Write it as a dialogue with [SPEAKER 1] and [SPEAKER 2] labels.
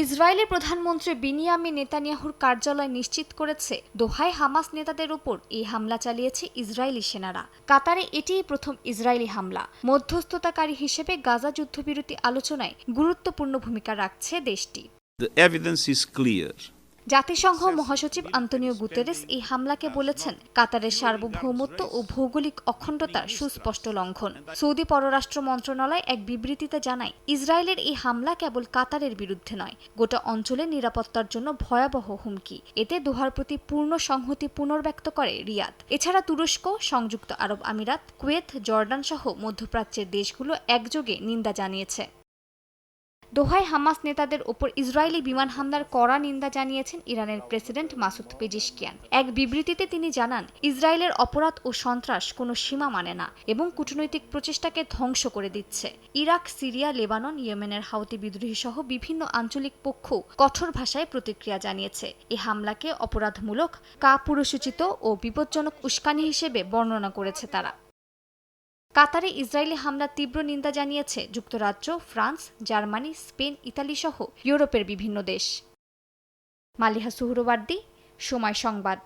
[SPEAKER 1] ইসরায়েলের প্রধানমন্ত্রী বিনিয়ামিন নেতানিয়াহুর কার্যালয় নিশ্চিত করেছে, দোহায় হামাস নেতাদের উপর এই হামলা চালিয়েছে ইসরায়েলি সেনারা। কাতারে এটিই প্রথম ইসরায়েলি হামলা। মধ্যস্থতাকারী হিসেবে গাজা যুদ্ধবিরতি আলোচনায় গুরুত্বপূর্ণ ভূমিকা রাখছে দেশটি।
[SPEAKER 2] The evidence is clear.
[SPEAKER 1] জাতিসংঘ মহাসচিব আন্তোনিও গুতেরেস এই হামলাকে বলেছেন কাতারের সার্বভৌমত্ব ও ভৌগোলিক অখণ্ডতার সুস্পষ্ট লঙ্ঘন। সৌদি পররাষ্ট্র মন্ত্রণালয় এক বিবৃতিতে জানায়, ইসরায়েলের এই হামলা কেবল কাতারের বিরুদ্ধে নয়, গোটা অঞ্চলের নিরাপত্তার জন্য ভয়াবহ হুমকি। এতে দোহার প্রতি পূর্ণ সংহতি পুনর্ব্যক্ত করে রিয়াদ। এছাড়া তুরস্ক, সংযুক্ত আরব আমিরাত, কুয়েত, জর্ডান সহ মধ্যপ্রাচ্যের দেশগুলো একযোগে নিন্দা জানিয়েছে। দোহায় হামাস নেতাদের ওপর ইসরায়েলি বিমান হামলার কড়া নিন্দা জানিয়েছেন ইরানের প্রেসিডেন্ট মাসুদ পেজিশকিয়ান। এক বিবৃতিতে তিনি জানান, ইসরায়েলের অপরাধ ও সন্ত্রাস কোনো সীমা মানে না এবং কূটনৈতিক প্রচেষ্টাকে ধ্বংস করে দিচ্ছে। ইরাক, সিরিয়া, লেবানন, ইয়েমেনের হাউতি বিদ্রোহী সহ বিভিন্ন আঞ্চলিক পক্ষ কঠোর ভাষায় প্রতিক্রিয়া জানিয়েছে। এই হামলাকে অপরাধমূলক, কাপুরুষোচিত ও বিপজ্জনক উস্কানি হিসেবে বর্ণনা করেছে তারা। কাতারে ইসরায়েলি হামলার তীব্র নিন্দা জানিয়েছে যুক্তরাজ্য, ফ্রান্স, জার্মানি, স্পেন, ইতালি সহ ইউরোপের বিভিন্ন দেশ। মালিহা সুহরওয়ার্দী, সময় সংবাদ।